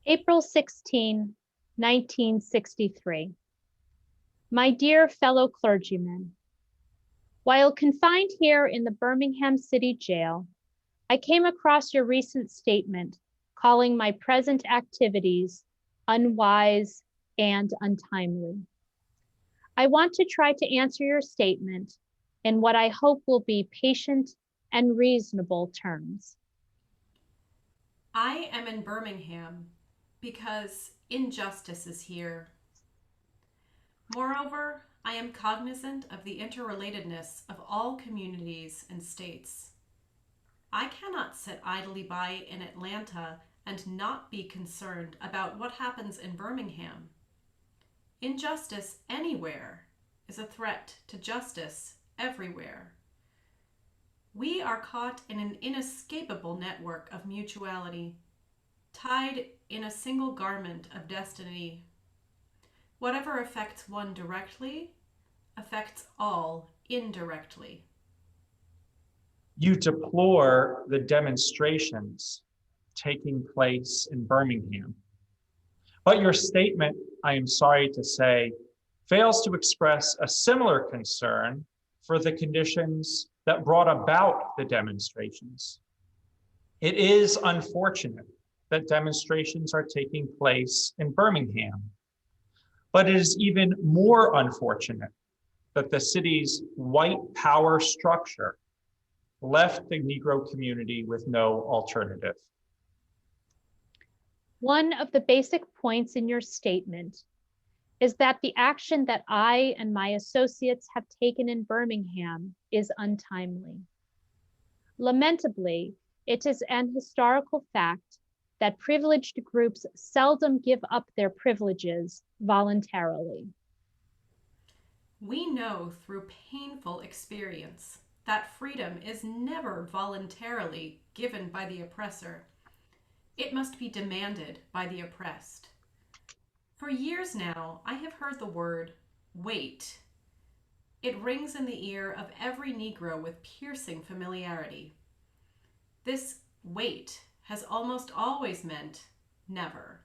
April 16, 1963. My dear fellow clergymen, while confined here in the Birmingham City Jail, I came across your recent statement calling my present activities unwise and untimely. I want to try to answer your statement in what I hope will be patient and reasonable terms. I am in Birmingham because injustice is here. Moreover, I am cognizant of the interrelatedness of all communities and states. I cannot sit idly by in Atlanta and not be concerned about what happens in Birmingham. Injustice anywhere is a threat to justice everywhere. We are caught in an inescapable network of mutuality, tied in a single garment of destiny. Whatever affects one directly affects all indirectly. You deplore the demonstrations taking place in Birmingham. But your statement, I am sorry to say, fails to express a similar concern for the conditions that brought about the demonstrations. It is unfortunate that demonstrations are taking place in Birmingham, but it is even more unfortunate that the city's white power structure left the Negro community with no alternative. One of the basic points in your statement is that the action that I and my associates have taken in Birmingham is untimely. Lamentably, it is an historical fact that privileged groups seldom give up their privileges voluntarily. We know through painful experience that freedom is never voluntarily given by the oppressor. It must be demanded by the oppressed. For years now, I have heard the word wait. It rings in the ear of every Negro with piercing familiarity. This wait has almost always meant never.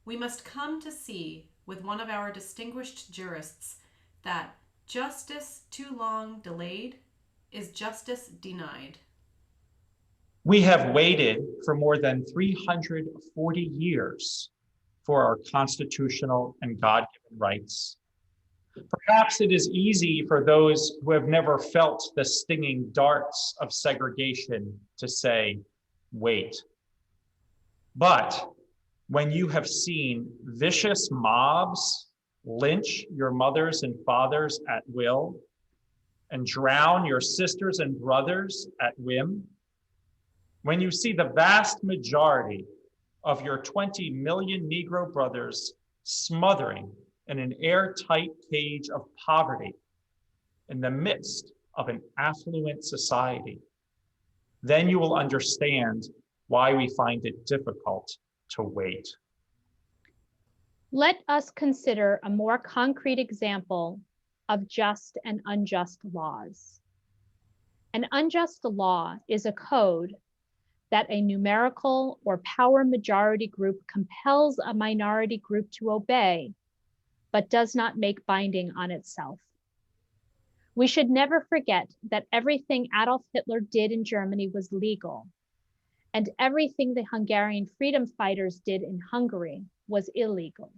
We must come to see with one of our distinguished jurists that justice too long delayed is justice denied. We have waited for more than 340 years for our constitutional and God-given rights. Perhaps it is easy for those who have never felt the stinging darts of segregation to say, wait. But when you have seen vicious mobs lynch your mothers and fathers at will and drown your sisters and brothers at whim, when you see the vast majority of your 20 million Negro brothers smothering in an airtight cage of poverty in the midst of an affluent society, then you will understand why we find it difficult to wait. Let us consider a more concrete example of just and unjust laws. An unjust law is a code that a numerical or power majority group compels a minority group to obey, but does not make binding on itself. We should never forget that everything Adolf Hitler did in Germany was legal, and everything the Hungarian freedom fighters did in Hungary was illegal.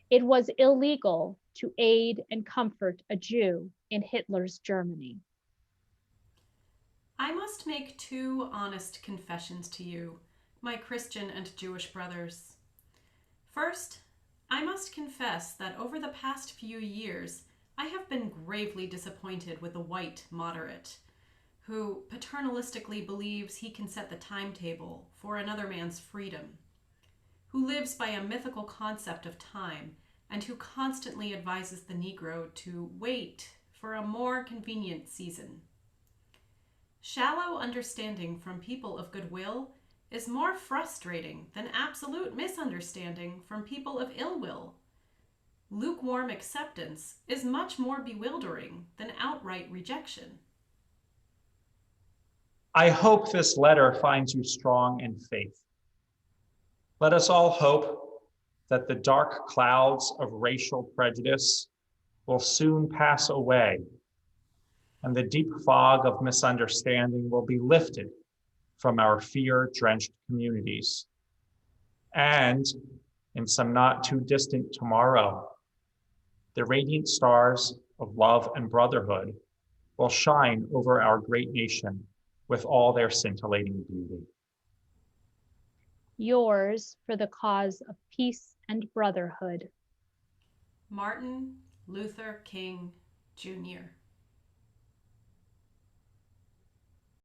It was illegal to aid and comfort a Jew in Hitler's Germany. I must make two honest confessions to you, my Christian and Jewish brothers. First, I must confess that over the past few years, I have been gravely disappointed with the white moderate, who paternalistically believes he can set the timetable for another man's freedom, who lives by a mythical concept of time, and who constantly advises the Negro to wait for a more convenient season. Shallow understanding from people of goodwill is more frustrating than absolute misunderstanding from people of ill will. Lukewarm acceptance is much more bewildering than outright rejection. I hope this letter finds you strong in faith. Let us all hope that the dark clouds of racial prejudice will soon pass away, and the deep fog of misunderstanding will be lifted from our fear-drenched communities. And in some not too distant tomorrow, the radiant stars of love and brotherhood will shine over our great nation with all their scintillating beauty. Yours for the cause of peace and brotherhood. Martin Luther King, Jr.